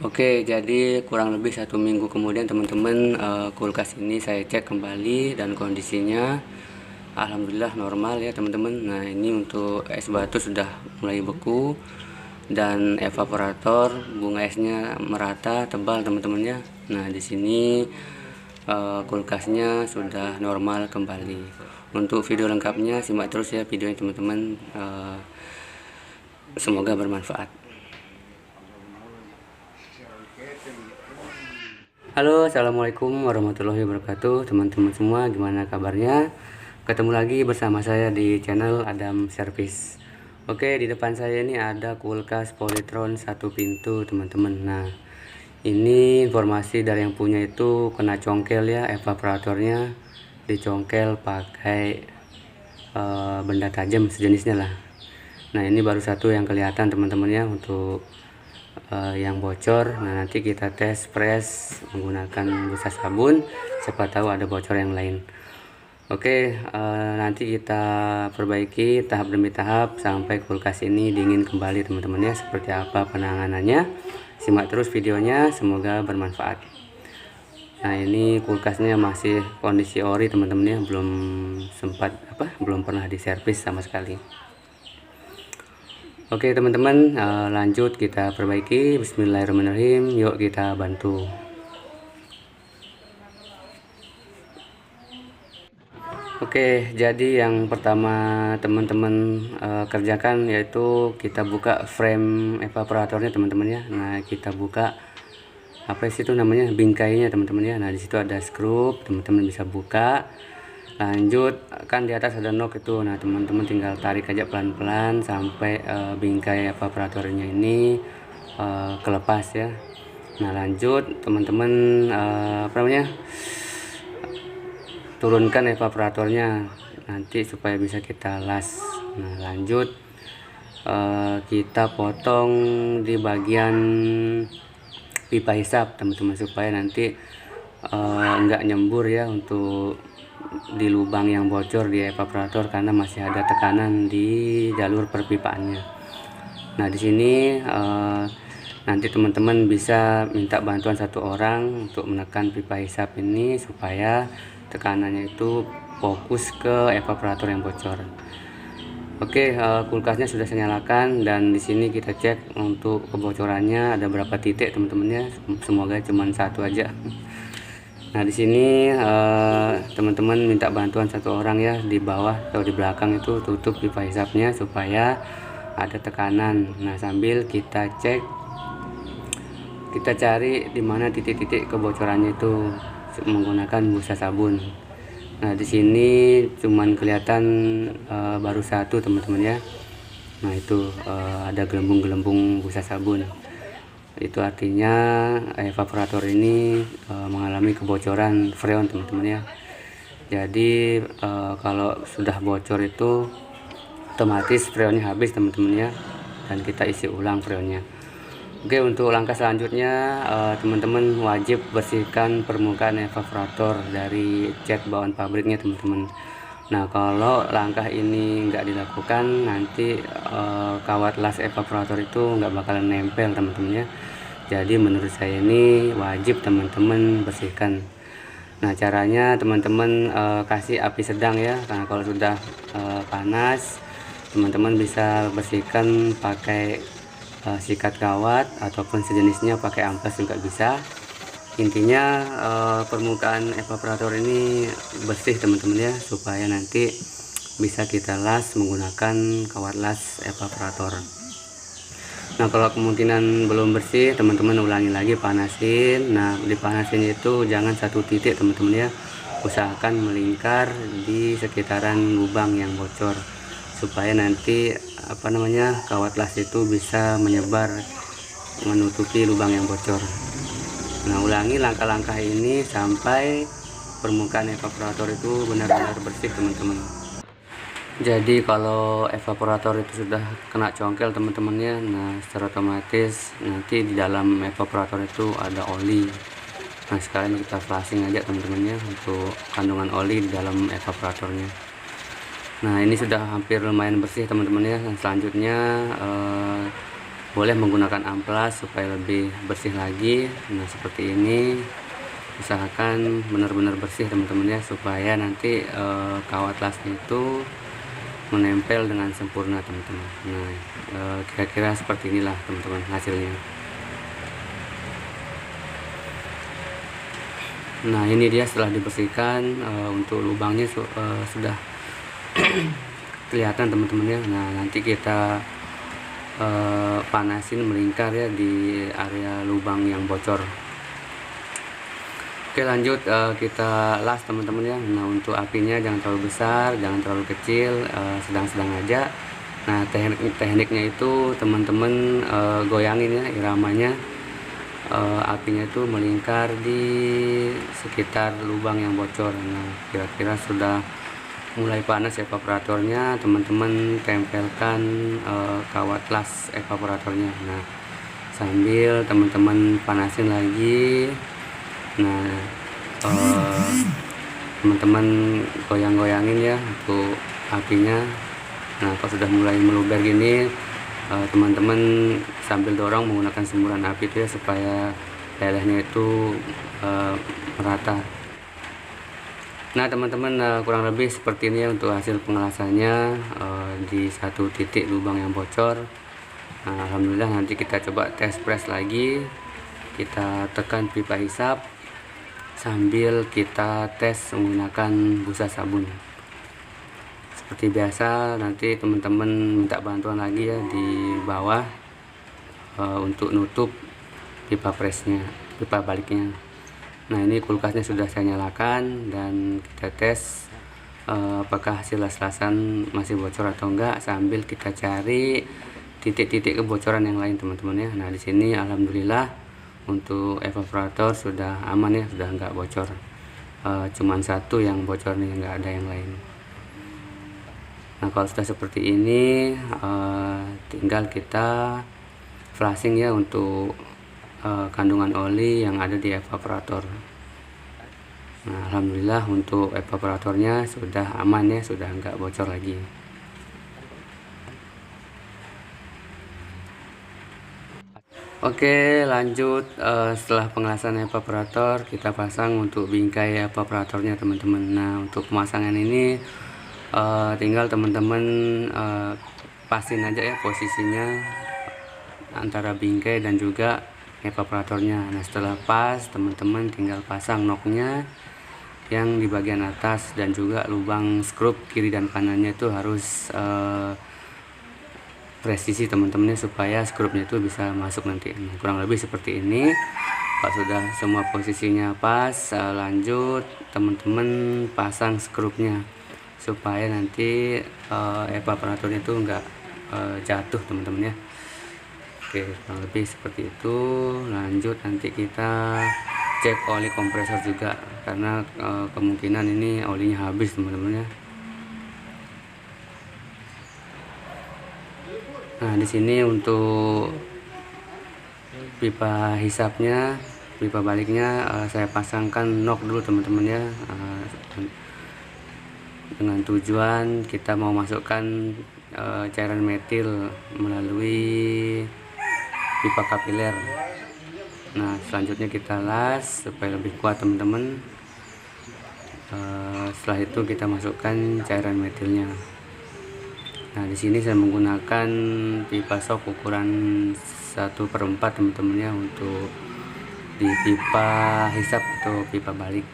Oke, jadi kurang lebih 1 minggu kemudian teman-teman, kulkas ini saya cek kembali dan kondisinya alhamdulillah normal ya teman-teman. Nah, ini untuk es batu sudah mulai beku dan evaporator bunga esnya merata tebal teman-teman ya. Nah, di sini kulkasnya sudah normal kembali. Untuk video lengkapnya simak terus ya videonya teman-teman. Semoga bermanfaat. Halo, assalamualaikum warahmatullahi wabarakatuh teman-teman semua, gimana kabarnya? Ketemu lagi bersama saya di channel Adam Service. Oke, di depan saya ini ada kulkas Polytron 1 pintu teman-teman. Nah, ini informasi dari yang punya itu kena congkel ya, evaporatornya dicongkel pakai benda tajam sejenisnya lah. Nah, ini baru satu yang kelihatan teman-teman ya untuk yang bocor. Nah, nanti kita tes press menggunakan busa sabun, siapa tahu ada bocor yang lain. Oke, nanti kita perbaiki tahap demi tahap sampai kulkas ini dingin kembali teman-teman ya. Seperti apa penanganannya, simak terus videonya, semoga bermanfaat. Nah, ini kulkasnya masih kondisi ori teman-teman ya, belum pernah diservis sama sekali. Oke teman-teman, lanjut kita perbaiki. Bismillahirrahmanirrahim, yuk kita bantu. Oke, jadi yang pertama teman-teman kerjakan yaitu kita buka frame evaporatornya teman-teman ya. Nah, kita buka apa sih itu namanya, bingkainya teman-teman ya. Nah, di situ ada skrup, teman-teman bisa buka. Lanjut, kan di atas ada nok itu. Nah, teman-teman tinggal tarik aja pelan-pelan sampai bingkai evaporatornya ini kelepas ya. Nah, lanjut teman-teman turunkan evaporatornya nanti supaya bisa kita las. Nah, lanjut kita potong di bagian pipa hisap teman-teman supaya nanti enggak nyembur ya untuk di lubang yang bocor di evaporator, karena masih ada tekanan di jalur perpipaannya. Nah, di sini nanti teman-teman bisa minta bantuan satu orang untuk menekan pipa hisap ini supaya tekanannya itu fokus ke evaporator yang bocor. Oke, kulkasnya sudah saya nyalakan dan di sini kita cek untuk kebocorannya ada berapa titik teman-teman ya. Semoga cuma satu aja. Nah, di sini teman-teman minta bantuan satu orang ya, di bawah atau di belakang itu tutup pipa hisapnya supaya ada tekanan. Nah, sambil kita cek, kita cari di mana titik-titik kebocorannya itu menggunakan busa sabun. Nah, di sini cuman kelihatan baru satu teman-teman ya. Nah, itu ada gelembung-gelembung busa sabun. Itu artinya evaporator ini mengalami kebocoran freon teman-teman ya. Jadi kalau sudah bocor itu otomatis freonnya habis teman-teman ya, dan kita isi ulang freonnya. Oke, untuk langkah selanjutnya teman-teman wajib bersihkan permukaan evaporator dari cat bawaan pabriknya teman-teman. Nah, kalau langkah ini nggak dilakukan nanti kawat las evaporator itu nggak bakalan nempel teman-teman ya. Jadi menurut saya ini wajib teman-teman bersihkan. Nah, caranya teman-teman kasih api sedang ya, karena kalau sudah panas teman-teman bisa bersihkan pakai sikat kawat ataupun sejenisnya, pakai amplas juga bisa. Intinya permukaan evaporator ini bersih teman-teman ya, supaya nanti bisa kita las menggunakan kawat las evaporator. Nah, kalau kemungkinan belum bersih teman-teman ulangi lagi, panasin. Nah, dipanasin itu jangan satu titik teman-teman ya, usahakan melingkar di sekitaran lubang yang bocor supaya nanti kawat las itu bisa menyebar menutupi lubang yang bocor. Nah, ulangi langkah-langkah ini sampai permukaan evaporator itu benar-benar bersih teman-teman. Jadi kalau evaporator itu sudah kena congkel teman-teman ya, nah secara otomatis nanti di dalam evaporator itu ada oli. Nah, sekalian kita flashing aja teman-teman ya untuk kandungan oli di dalam evaporatornya. Nah, ini sudah hampir lumayan bersih teman-teman ya. Selanjutnya boleh menggunakan amplas supaya lebih bersih lagi. Nah seperti ini, usahakan benar-benar bersih teman-teman ya, supaya nanti kawat lasnya itu menempel dengan sempurna teman-teman. Nah kira-kira seperti inilah teman-teman hasilnya. Nah ini dia setelah dibersihkan, untuk lubangnya sudah kelihatan teman-teman ya. Nah nanti kita panasin melingkar ya di area lubang yang bocor. Oke lanjut, kita las teman-teman ya. Nah untuk apinya jangan terlalu besar, jangan terlalu kecil, sedang-sedang aja. Nah tekniknya itu teman-teman goyangin ya iramanya, apinya itu melingkar di sekitar lubang yang bocor. Nah kira-kira sudah mulai panas evaporatornya, teman-teman tempelkan kawat las evaporatornya. Nah sambil teman-teman panasin lagi. Nah teman-teman goyang-goyangin ya untuk apinya. Nah kalau sudah mulai meluber gini, teman-teman sambil dorong menggunakan semburan api itu ya, supaya lelehnya itu merata. Nah teman-teman, kurang lebih seperti ini ya untuk hasil pengelasannya di satu titik lubang yang bocor. Nah, alhamdulillah nanti kita coba tes press lagi, kita tekan pipa hisap sambil kita tes menggunakan busa sabun. Seperti biasa nanti teman-teman minta bantuan lagi ya di bawah untuk nutup pipa pressnya, pipa baliknya. Nah ini kulkasnya sudah saya nyalakan dan kita tes apakah hasil las-lasan masih bocor atau enggak, sambil kita cari titik-titik kebocoran yang lain teman-teman ya. Nah di sini alhamdulillah untuk evaporator sudah aman ya, sudah enggak bocor, cuman satu yang bocor nih, enggak ada yang lain. Nah kalau sudah seperti ini, tinggal kita flushing ya untuk kandungan oli yang ada di evaporator. Nah alhamdulillah untuk evaporatornya sudah aman ya, sudah enggak bocor lagi. Oke lanjut, setelah pengelasan evaporator kita pasang untuk bingkai evaporatornya teman-teman. Nah untuk pemasangan ini tinggal teman-teman pasin aja ya posisinya antara bingkai dan juga evaporatornya. Nah setelah pas, teman-teman tinggal pasang noknya yang di bagian atas, dan juga lubang skrup kiri dan kanannya itu harus presisi teman-temannya, supaya skrupnya itu bisa masuk nanti. Nah, kurang lebih seperti ini. Kalau sudah semua posisinya pas, lanjut teman-teman pasang skrupnya supaya nanti evaporatornya itu enggak jatuh teman-teman ya. Oke, kurang lebih seperti itu. Lanjut nanti kita cek oli kompresor juga, karena kemungkinan ini olinya habis teman-teman ya. Nah di sini untuk pipa hisapnya, pipa baliknya saya pasangkan nok dulu teman-teman ya, dengan tujuan kita mau masukkan cairan metil melalui pipa kapiler. Nah selanjutnya kita las supaya lebih kuat teman-teman. Setelah itu kita masukkan cairan metilnya. Nah di sini saya menggunakan pipa sok ukuran 1/4 teman-teman ya, untuk di pipa hisap atau pipa balik.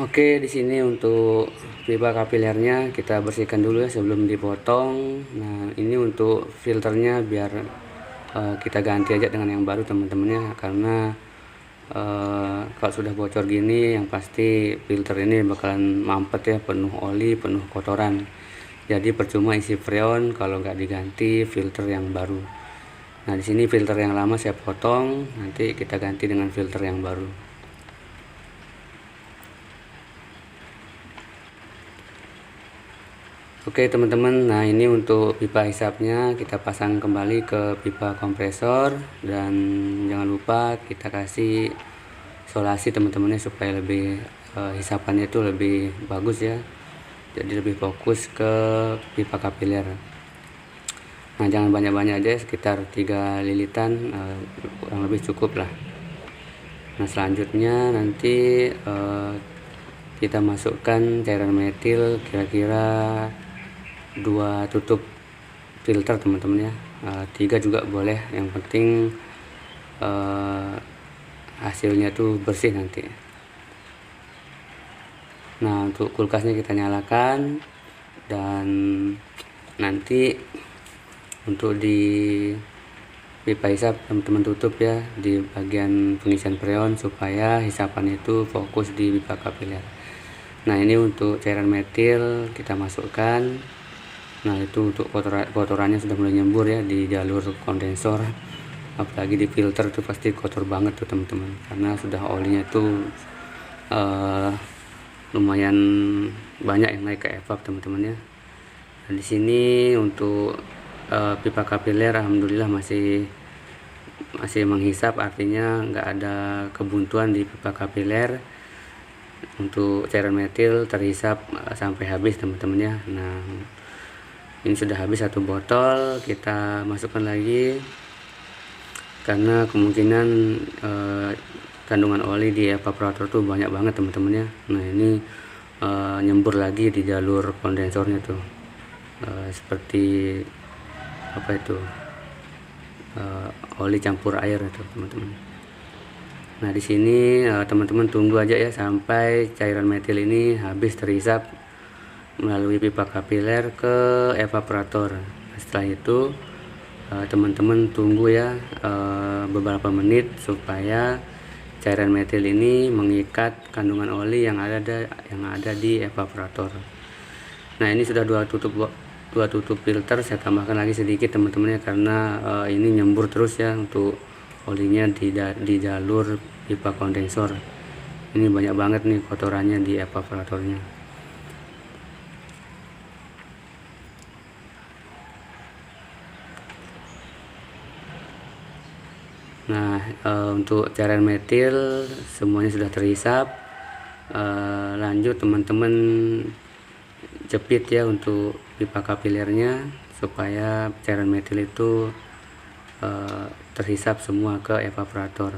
Oke, di sini untuk pipa kapilernya kita bersihkan dulu ya sebelum dipotong. Nah ini untuk filternya biar kita ganti aja dengan yang baru teman-teman ya, karena kalau sudah bocor gini yang pasti filter ini bakalan mampet ya, penuh oli, penuh kotoran. Jadi percuma isi freon kalau nggak diganti filter yang baru. Nah di sini filter yang lama saya potong, nanti kita ganti dengan filter yang baru. Oke teman-teman, nah ini untuk pipa hisapnya kita pasang kembali ke pipa kompresor, dan jangan lupa kita kasih isolasi teman-temannya supaya lebih hisapannya itu lebih bagus ya, jadi lebih fokus ke pipa kapiler. Nah, jangan banyak-banyak aja, sekitar 3 lilitan kurang lebih cukup lah. Nah, selanjutnya nanti kita masukkan cairan metil kira-kira 2 tutup filter teman-teman ya. 3 juga boleh, yang penting hasilnya tuh bersih nanti. Nah, untuk kulkasnya kita nyalakan, dan nanti untuk di pipa hisap teman-teman tutup ya di bagian pengisian freon supaya hisapan itu fokus di pipa kapiler. Nah, ini untuk cairan metil kita masukkan. Nah, itu untuk kotorannya sudah mulai nyembur ya di jalur kondensor, apalagi di filter itu pasti kotor banget tuh teman-teman, karena sudah olinya tuh lumayan banyak yang naik ke evap teman-teman ya. Nah, di sini untuk pipa kapiler alhamdulillah masih menghisap, artinya nggak ada kebuntuan di pipa kapiler. Untuk cairan metil terhisap sampai habis teman-teman ya. Nah, ini sudah habis 1 botol, kita masukkan lagi karena kemungkinan kandungan oli di evaporator tuh banyak banget teman-teman ya. Nah, ini nyembur lagi di jalur kondensornya tuh, seperti apa itu, oli campur air itu teman-teman. Nah, di sini teman-teman tunggu aja ya sampai cairan metil ini habis terhisap melalui pipa kapiler ke evaporator. Setelah itu teman-teman tunggu ya beberapa menit supaya cairan metil ini mengikat kandungan oli yang ada di evaporator. Nah, ini sudah 2 tutup filter, saya tambahkan lagi sedikit teman-teman ya, karena ini nyembur terus ya untuk olinya di jalur pipa kondensor. Ini banyak banget nih kotorannya di evaporatornya. Nah, untuk cairan metil semuanya sudah terhisap. Lanjut teman-teman jepit ya untuk pipa kapilernya supaya cairan metil itu terhisap semua ke evaporator.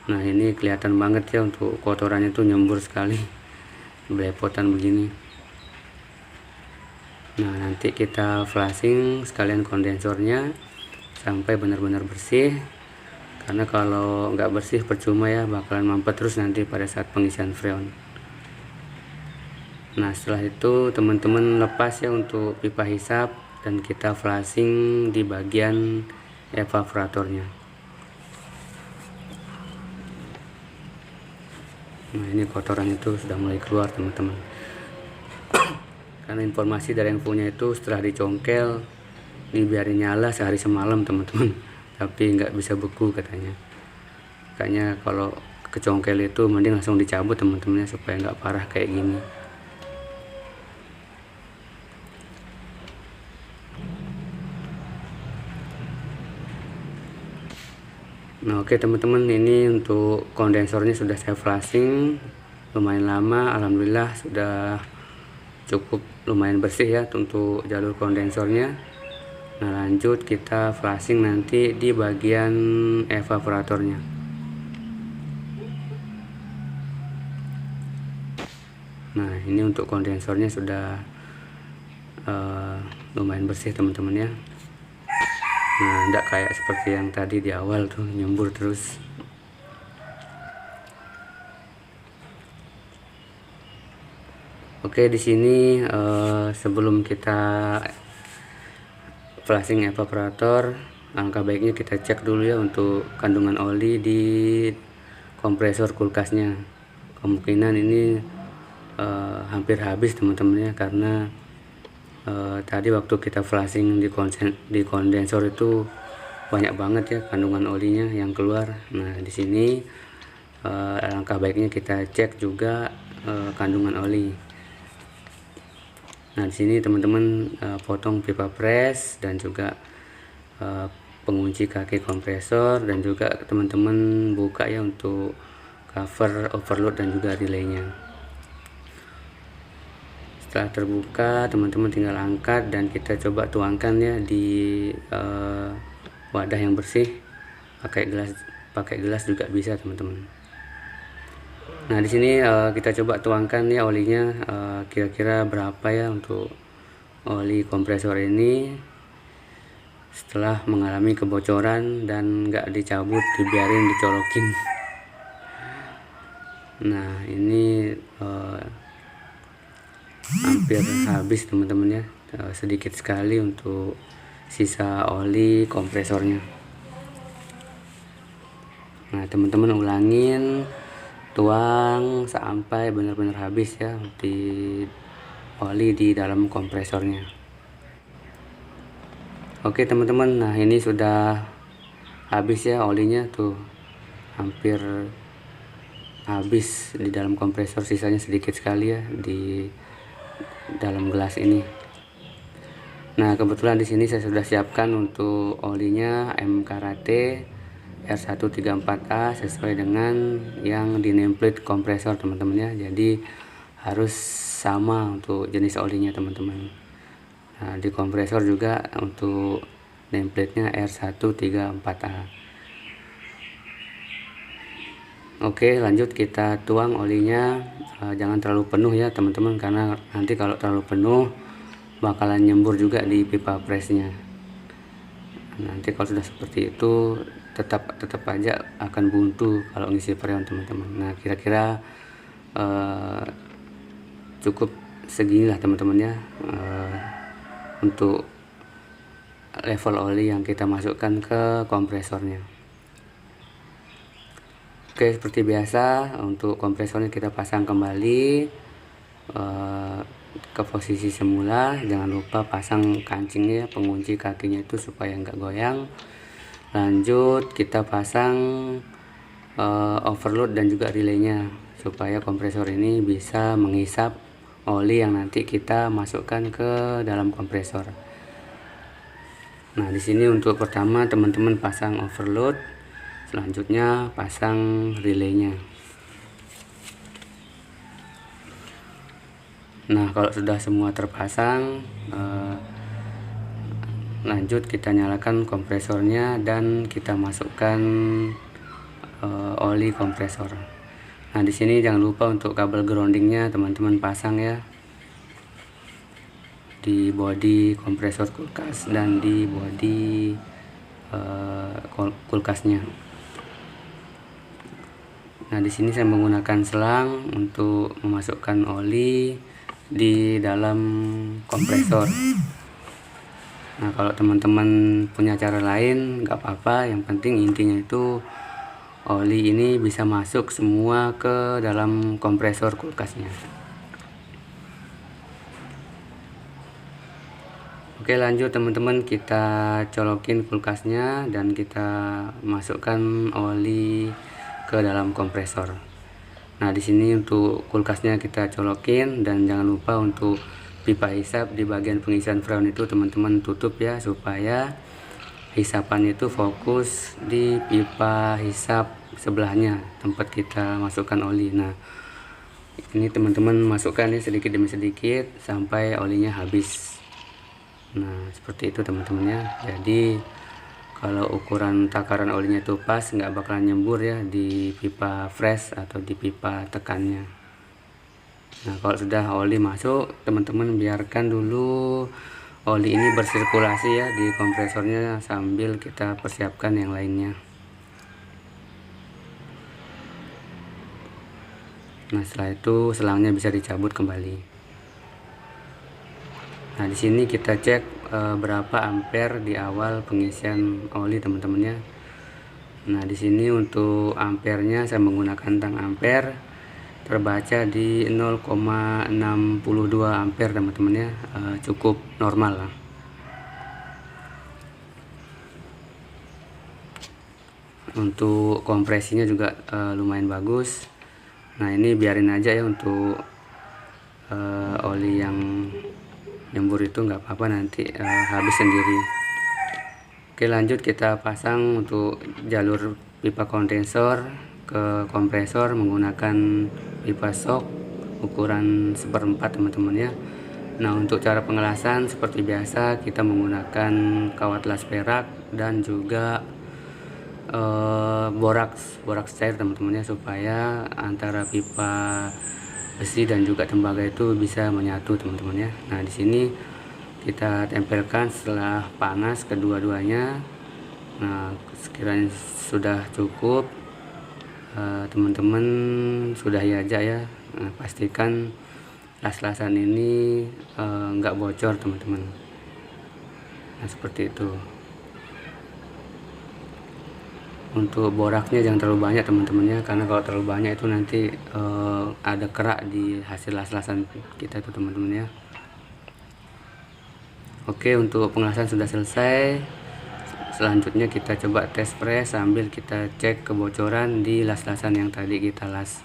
Nah, ini kelihatan banget ya untuk kotorannya tuh nyembur sekali, belepotan begini. Nah, nanti kita flashing sekalian kondensornya sampai benar-benar bersih, karena kalau nggak bersih percuma ya, bakalan mampet terus nanti pada saat pengisian freon. Nah, setelah itu teman-teman lepas ya untuk pipa hisap dan kita flashing di bagian evaporatornya. Nah, ini kotoran itu sudah mulai keluar teman-teman. Karena informasi dari yang punya itu setelah dicongkel dibiarin nyala sehari semalam teman-teman, tapi nggak bisa beku katanya. Makanya kalau kecongkel itu mending langsung dicabut teman-temannya supaya nggak parah kayak gini. Nah, oke teman-teman, ini untuk kondensornya sudah saya flashing lumayan lama, alhamdulillah sudah cukup lumayan bersih ya untuk jalur kondensornya. Nah, lanjut kita flashing nanti di bagian evaporatornya. Nah, ini untuk kondensornya sudah lumayan bersih teman-teman ya. Nah, enggak kayak seperti yang tadi di awal tuh nyembur terus. Oke, di sini sebelum kita flashing evaporator, alangkah baiknya kita cek dulu ya untuk kandungan oli di kompresor kulkasnya. Kemungkinan ini hampir habis teman-teman ya, karena tadi waktu kita flashing di kondensor itu banyak banget ya kandungan olinya yang keluar. Nah, di sini alangkah baiknya kita cek juga kandungan oli. Nah, di sini teman-teman potong pipa press dan juga pengunci kaki kompresor, dan juga teman-teman buka ya untuk cover overload dan juga relaynya. Setelah terbuka, teman-teman tinggal angkat dan kita coba tuangkan ya di wadah yang bersih. Pakai gelas juga bisa teman-teman. Nah di sini kita coba tuangkan ya olinya, kira-kira berapa ya untuk oli kompresor ini. Setelah mengalami kebocoran dan nggak dicabut, dibiarin dicolokin. Nah ini hampir habis teman-teman ya, sedikit sekali untuk sisa oli kompresornya. Nah teman-teman ulangin, tuang sampai benar-benar habis ya di oli di dalam kompresornya. Oke teman-teman, nah ini sudah habis ya olinya tuh, hampir habis di dalam kompresor, sisanya sedikit sekali ya di dalam gelas ini. Nah kebetulan di sini saya sudah siapkan untuk olinya M Karate R134A sesuai dengan yang di nameplate kompresor teman-teman ya. Jadi harus sama untuk jenis olinya teman-teman. Nah di kompresor juga untuk nameplate-nya R134A. Oke lanjut, kita tuang olinya, jangan terlalu penuh ya teman-teman, karena nanti kalau terlalu penuh bakalan nyembur juga di pipa presnya. Nanti kalau sudah seperti itu tetap aja akan buntu kalau ngisi freon teman-teman. Nah kira-kira cukup seginilah teman-teman ya, untuk level oli yang kita masukkan ke kompresornya. Oke seperti biasa untuk kompresornya kita pasang kembali ke posisi semula. Jangan lupa pasang kancingnya, pengunci kakinya itu supaya nggak goyang. Lanjut kita pasang overload dan juga relaynya supaya kompresor ini bisa menghisap oli yang nanti kita masukkan ke dalam kompresor. Nah di sini untuk pertama teman-teman pasang overload, selanjutnya pasang relaynya. Nah kalau sudah semua terpasang, lanjut kita nyalakan kompresornya dan kita masukkan oli kompresor. Nah di sini jangan lupa untuk kabel groundingnya teman-teman pasang ya, di bodi kompresor kulkas dan di bodi kulkasnya. Nah di sini saya menggunakan selang untuk memasukkan oli di dalam kompresor. Nah kalau teman-teman punya cara lain nggak apa-apa, yang penting intinya itu oli ini bisa masuk semua ke dalam kompresor kulkasnya. Oke lanjut teman-teman, kita colokin kulkasnya dan kita masukkan oli ke dalam kompresor. Nah di sini untuk kulkasnya kita colokin dan jangan lupa untuk pipa hisap di bagian pengisian freon itu teman-teman tutup ya, supaya hisapan itu fokus di pipa hisap sebelahnya tempat kita masukkan oli. Nah ini teman-teman masukkan ya sedikit demi sedikit sampai olinya habis. Nah seperti itu teman-teman ya. Jadi kalau ukuran takaran olinya itu pas, nggak bakalan nyembur ya di pipa fresh atau di pipa tekannya. Nah kalau sudah oli masuk, teman-teman biarkan dulu oli ini bersirkulasi ya di kompresornya sambil kita persiapkan yang lainnya. Nah setelah itu selangnya bisa dicabut kembali. Nah di sini kita cek berapa ampere di awal pengisian oli teman-teman ya. Nah di sini untuk ampernya saya menggunakan tang ampere, terbaca di 0,62 ampere teman-teman ya, cukup normal lah. Untuk kompresinya juga lumayan bagus. Nah ini biarin aja ya untuk oli yang nyembur itu nggak apa-apa, nanti habis sendiri. Oke lanjut kita pasang untuk jalur pipa kondensor ke kompresor menggunakan pipa shock ukuran 1/4 teman-teman ya. Nah, untuk cara pengelasan seperti biasa kita menggunakan kawat las perak dan juga boraks cair teman-teman ya, supaya antara pipa besi dan juga tembaga itu bisa menyatu teman-teman ya. Nah, di sini kita tempelkan setelah panas kedua-duanya. Nah, sekiranya sudah cukup, teman-teman sudahi aja ya. Nah, pastikan las-lasan ini nggak bocor teman-teman. Nah, seperti itu. Untuk boraksnya jangan terlalu banyak teman-teman ya, karena kalau terlalu banyak itu nanti ada kerak di hasil las-lasan kita itu teman-teman ya. Oke, untuk pengelasan sudah selesai. Selanjutnya kita coba tes press sambil kita cek kebocoran di las-lasan yang tadi kita las.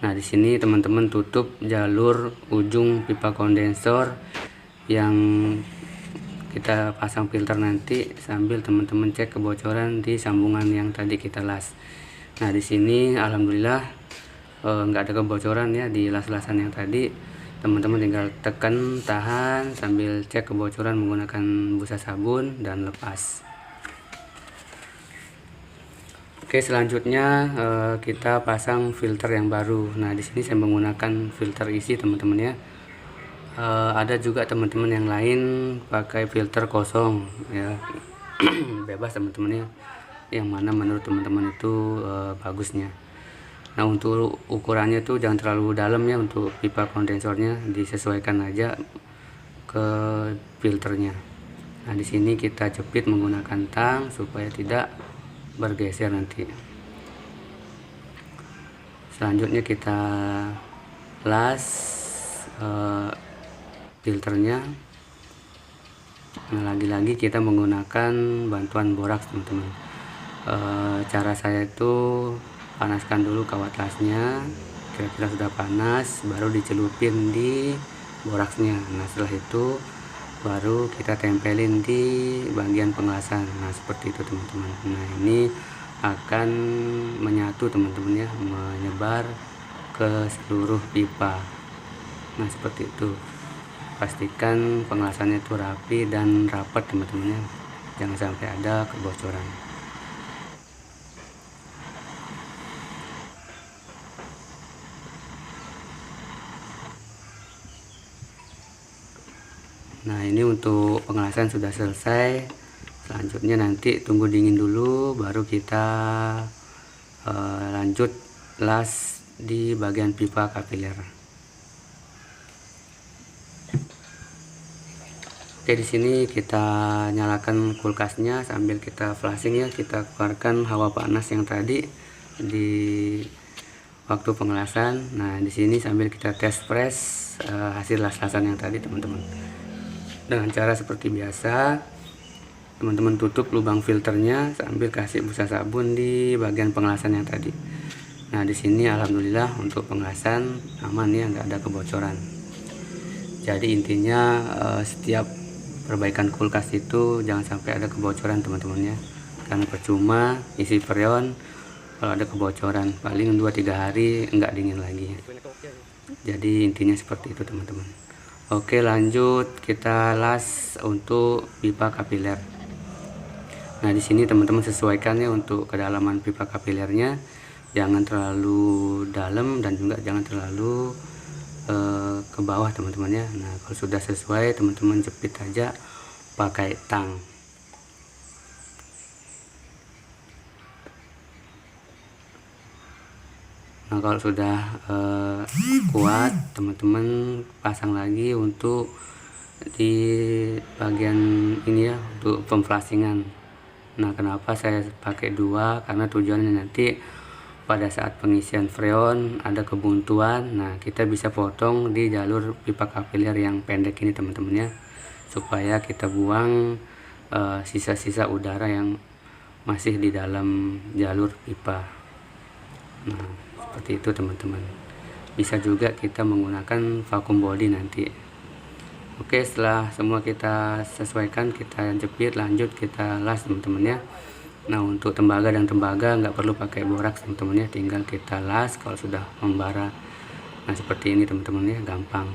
Nah, di sini teman-teman tutup jalur ujung pipa kondensor yang kita pasang filter nanti, sambil teman-teman cek kebocoran di sambungan yang tadi kita las. Nah, di sini alhamdulillah nggak ada kebocoran ya di las-lasan yang tadi. Teman-teman tinggal tekan, tahan sambil cek kebocoran menggunakan busa sabun dan lepas. Oke, selanjutnya kita pasang filter yang baru. Nah, di sini saya menggunakan filter isi teman-teman ya. Ada juga teman-teman yang lain pakai filter kosong ya. Bebas teman-teman ya, yang mana menurut teman-teman itu bagusnya. Nah, untuk ukurannya tuh jangan terlalu dalam ya, untuk pipa kondensornya disesuaikan aja ke filternya. Nah, di sini kita jepit menggunakan tang supaya tidak bergeser nanti. Selanjutnya kita las filternya. Nah, lagi-lagi kita menggunakan bantuan boraks teman-teman. Cara saya itu panaskan dulu kawat lasnya, kira-kira sudah panas baru dicelupin di boraksnya. Nah, setelah itu baru kita tempelin di bagian pengelasan. Nah, seperti itu teman-teman. Nah, ini akan menyatu teman-teman ya, menyebar ke seluruh pipa. Nah, seperti itu. Pastikan pengelasannya itu rapi dan rapat teman-teman ya, jangan sampai ada kebocoran. Nah, ini untuk pengelasan sudah selesai. Selanjutnya nanti tunggu dingin dulu baru kita lanjut las di bagian pipa kapiler. Oke, di sini kita nyalakan kulkasnya sambil kita flashing ya, kita keluarkan hawa panas yang tadi di waktu pengelasan. Nah, di sini sambil kita tes press hasil las-lasan yang tadi teman-teman. Dengan cara seperti biasa, teman-teman tutup lubang filternya sambil kasih busa sabun di bagian pengelasan yang tadi. Nah, di sini alhamdulillah untuk pengelasan aman ya, nggak ada kebocoran. Jadi intinya setiap perbaikan kulkas itu jangan sampai ada kebocoran teman-teman ya, karena percuma isi freon kalau ada kebocoran, paling 2-3 hari nggak dingin lagi. Jadi intinya seperti itu teman-teman. Oke, lanjut kita las untuk pipa kapiler. Nah, di sini teman-teman sesuaikannya untuk kedalaman pipa kapilernya, jangan terlalu dalam dan juga jangan terlalu ke bawah teman-teman ya. Nah, kalau sudah sesuai teman-teman jepit aja pakai tang. Nah, kalau sudah kuat teman-teman pasang lagi untuk di bagian ini ya, untuk pemflashingan. Nah, kenapa saya pakai 2? Karena tujuannya nanti pada saat pengisian freon ada kebuntuan, nah kita bisa potong di jalur pipa kapiler yang pendek ini teman-teman ya, supaya kita buang sisa-sisa udara yang masih di dalam jalur pipa. Nah, seperti itu teman-teman. Bisa juga kita menggunakan vacuum body nanti. Oke, setelah semua kita sesuaikan, kita jepit, lanjut kita las teman-teman ya. Nah, untuk tembaga dan tembaga nggak perlu pakai boraks teman-teman ya, tinggal kita las kalau sudah membara. Nah, seperti ini teman-teman ya, gampang.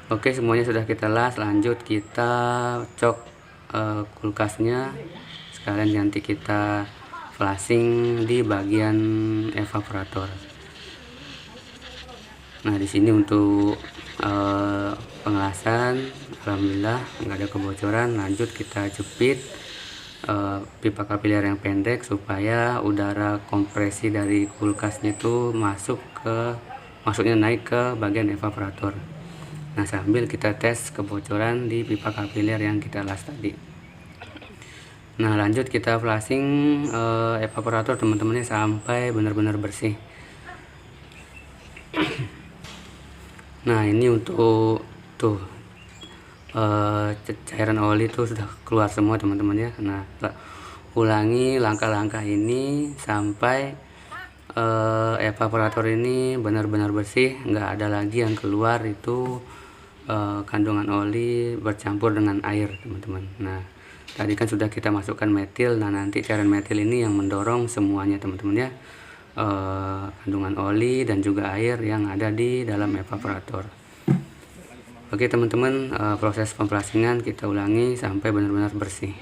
Oke, semuanya sudah kita las. Lanjut kita cok kulkasnya, sekalian nanti kita flashing di bagian evaporator. Nah, di sini untuk pengelasan alhamdulillah nggak ada kebocoran. Lanjut kita jepit pipa kapiler yang pendek supaya udara kompresi dari kulkasnya itu maksudnya naik ke bagian evaporator. Nah, sambil kita tes kebocoran di pipa kapiler yang kita las tadi. Nah, lanjut kita flashing evaporator teman-temannya sampai benar-benar bersih. Nah, ini untuk cairan oli itu sudah keluar semua teman-teman ya. Nah, ulangi langkah-langkah ini sampai evaporator ini benar-benar bersih, nggak ada lagi yang keluar itu kandungan oli bercampur dengan air teman-teman. Nah, tadi kan sudah kita masukkan metil. Nah, nanti cairan metil ini yang mendorong semuanya teman-teman ya, kandungan oli dan juga air yang ada di dalam evaporator. Oke teman-teman, proses pemflashingan kita ulangi sampai benar-benar bersih.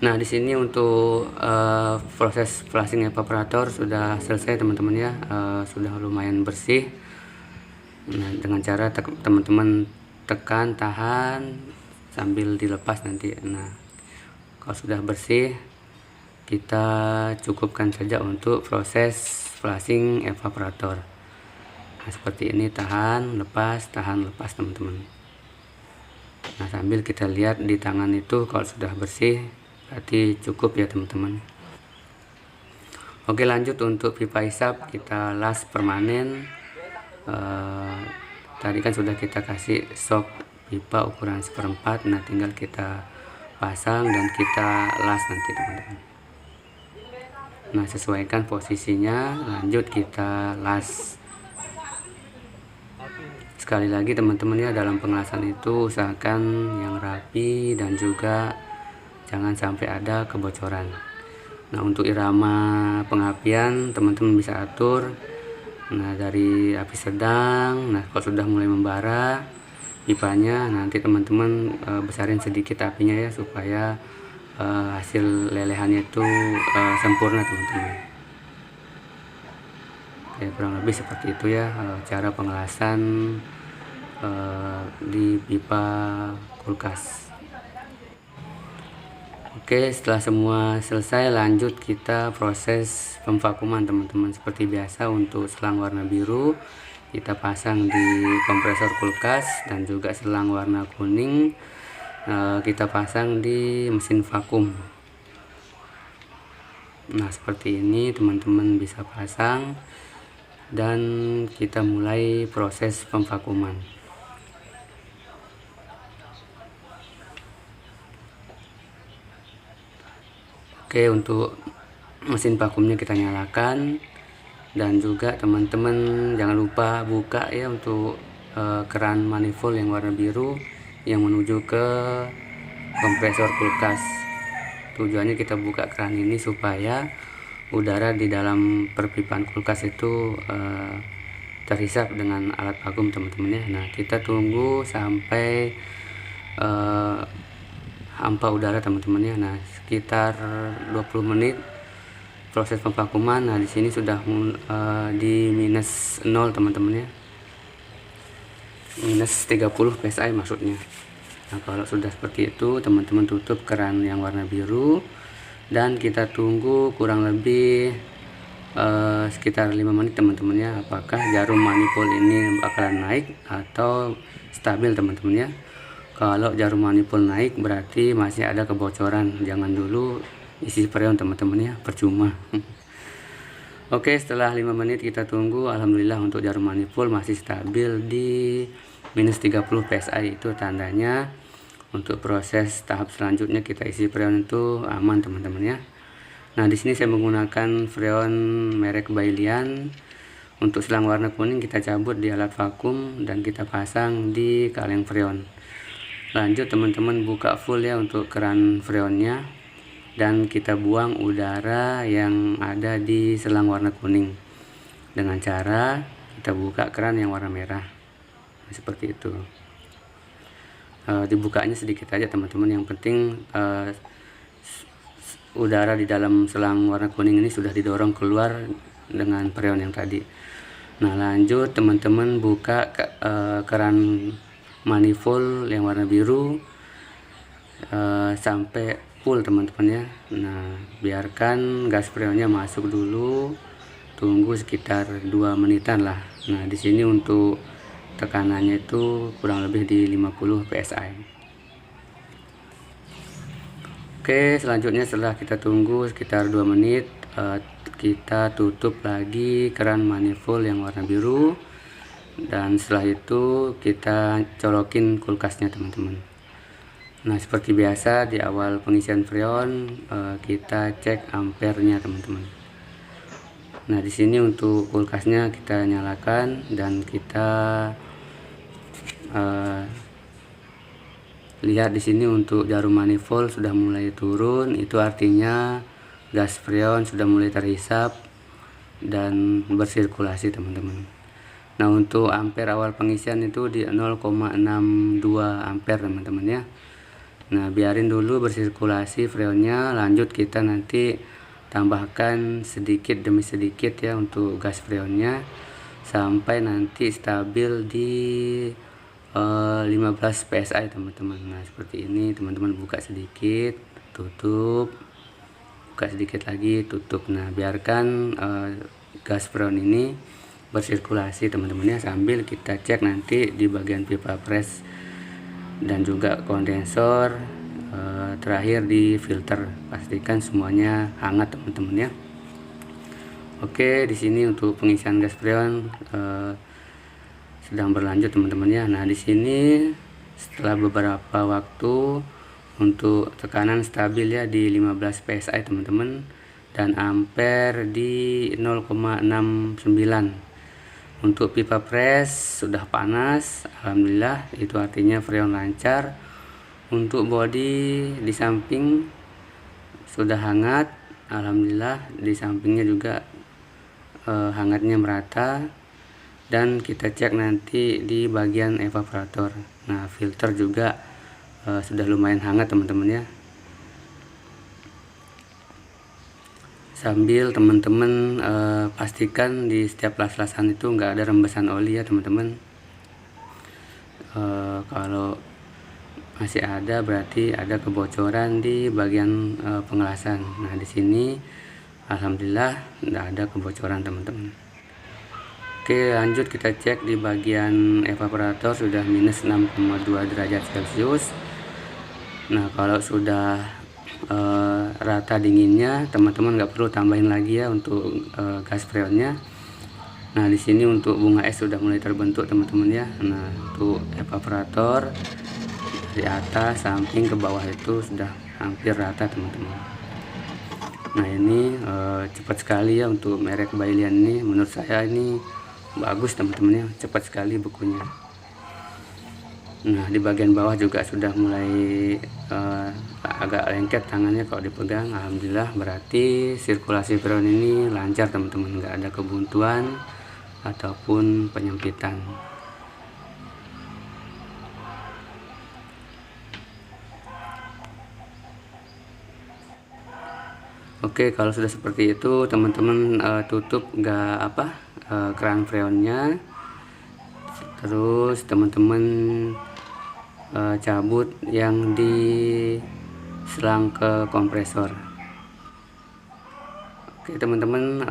Nah, di sini untuk proses flashing evaporator sudah selesai teman-teman ya, sudah lumayan bersih. Nah, dengan cara teman-teman tekan, tahan sambil dilepas nanti. Nah, kalau sudah bersih, kita cukupkan saja untuk proses flashing evaporator. Nah, seperti ini, tahan, lepas teman-teman. Nah, sambil kita lihat di tangan itu kalau sudah bersih berarti cukup ya teman-teman. Oke, lanjut untuk pipa hisap kita las permanen. Tadi kan sudah kita kasih sok pipa ukuran 1/4. Nah, tinggal kita pasang dan kita las nanti teman-teman. Nah, sesuaikan posisinya, lanjut kita las. Sekali lagi teman-teman ya, dalam pengelasan itu usahakan yang rapi dan juga jangan sampai ada kebocoran. Nah, untuk irama pengapian teman-teman bisa atur. Nah, dari api sedang. Nah, kalau sudah mulai membara pipanya, nanti teman-teman besarin sedikit apinya ya, supaya hasil lelehannya itu sempurna teman-teman. Ya, kurang lebih seperti itu ya cara pengelasan di pipa kulkas. Oke, setelah semua selesai, lanjut kita proses pemvakuman teman-teman. Seperti biasa, untuk selang warna biru kita pasang di kompresor kulkas, dan juga selang warna kuning kita pasang di mesin vakum. Nah, seperti ini teman-teman bisa pasang, dan kita mulai proses pemvakuman. Oke, untuk mesin vakumnya kita nyalakan, dan juga teman-teman jangan lupa buka ya untuk keran manifold yang warna biru yang menuju ke kompresor kulkas. Tujuannya kita buka keran ini supaya udara di dalam perpipaan kulkas itu terhisap dengan alat vakum teman-teman ya. Nah, kita tunggu sampai hampa udara teman-teman ya. Nah, sekitar 20 menit proses pemvakuman. Nah, di sini sudah di minus 0 teman-teman ya, minus 30 psi maksudnya. Nah, kalau sudah seperti itu teman-teman tutup keran yang warna biru, dan kita tunggu kurang lebih sekitar 5 menit teman-teman ya, apakah jarum manifold ini bakalan naik atau stabil teman-teman ya. Kalau jarum manifold naik berarti masih ada kebocoran, jangan dulu isi freon teman-teman ya, percuma. Oke, setelah 5 menit kita tunggu, alhamdulillah untuk jarum manifold masih stabil di minus 30 psi. Itu tandanya untuk proses tahap selanjutnya kita isi freon itu aman teman-teman ya. Nah, di sini saya menggunakan freon merek Bailian. Untuk selang warna kuning kita cabut di alat vakum dan kita pasang di kaleng freon. Lanjut teman-teman buka full ya untuk keran freonnya, dan kita buang udara yang ada di selang warna kuning dengan cara kita buka keran yang warna merah. Nah, seperti itu. Dibukanya sedikit aja teman-teman, yang penting udara di dalam selang warna kuning ini sudah didorong keluar dengan freon yang tadi. Nah, lanjut teman-teman buka keran manifold yang warna biru sampai full teman-teman ya. Nah, biarkan gas freonnya masuk dulu, tunggu sekitar 2 menitan lah. Nah, di sini untuk tekanannya itu kurang lebih di 50 psi. Oke, selanjutnya setelah kita tunggu sekitar 2 menit, kita tutup lagi keran manifold yang warna biru, dan setelah itu kita colokin kulkasnya teman-teman. Nah, seperti biasa di awal pengisian freon kita cek ampernya teman-teman. Nah, di sini untuk kulkasnya kita nyalakan dan kita lihat di sini untuk jarum manifold sudah mulai turun, itu artinya gas freon sudah mulai terhisap dan bersirkulasi teman-teman. Nah, untuk ampere awal pengisian itu di 0,62 ampere teman-teman ya. Nah, biarin dulu bersirkulasi freonnya, lanjut kita nanti tambahkan sedikit demi sedikit ya untuk gas freonnya sampai nanti stabil di 15 psi teman-teman. Nah, seperti ini teman-teman, buka sedikit, tutup, buka sedikit lagi, tutup. Nah, biarkan gas freon ini bersirkulasi teman-teman ya, sambil kita cek nanti di bagian pipa pres dan juga kondensor, terakhir di filter. Pastikan semuanya hangat teman-teman ya. Oke, di sini untuk pengisian gas freon sedang berlanjut teman-teman ya. Nah, di sini setelah beberapa waktu untuk tekanan stabil ya di 15 psi teman-teman, dan ampere di 0,69. Untuk pipa pres sudah panas, alhamdulillah, itu artinya freon lancar. Untuk bodi di samping sudah hangat, alhamdulillah, di sampingnya juga hangatnya merata. Dan kita cek nanti di bagian evaporator. Nah, filter juga sudah lumayan hangat teman-teman ya. Sambil teman-teman pastikan di setiap las-lasan itu enggak ada rembesan oli ya teman-teman. Kalau masih ada berarti ada kebocoran di bagian pengelasan. Nah, di sini alhamdulillah enggak ada kebocoran teman-teman. Oke, lanjut kita cek di bagian evaporator sudah minus 6,2 derajat Celcius. Nah, kalau sudah rata dinginnya, teman-teman nggak perlu tambahin lagi ya untuk gas freonnya. Nah, di sini untuk bunga es sudah mulai terbentuk teman-teman ya. Nah, untuk evaporator dari atas samping ke bawah itu sudah hampir rata teman-teman. Nah, ini cepat sekali ya untuk merek Bailian ini. Menurut saya ini bagus teman-teman ya, cepat sekali bukunya. Nah, di bagian bawah juga sudah mulai agak lengket tangannya kalau dipegang. Alhamdulillah, berarti sirkulasi freon ini lancar teman-teman, nggak ada kebuntuan ataupun penyempitan. Oke, kalau sudah seperti itu teman-teman tutup keran freonnya, terus teman-teman cabut yang di selang ke kompresor. Oke teman-teman,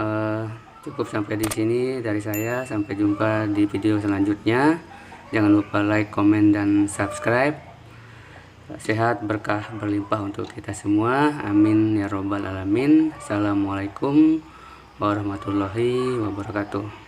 cukup sampai di sini dari saya. Sampai jumpa di video selanjutnya. Jangan lupa like, komen, dan subscribe. Sehat, berkah, berlimpah untuk kita semua, amin ya robbal alamin. Assalamualaikum warahmatullahi wabarakatuh.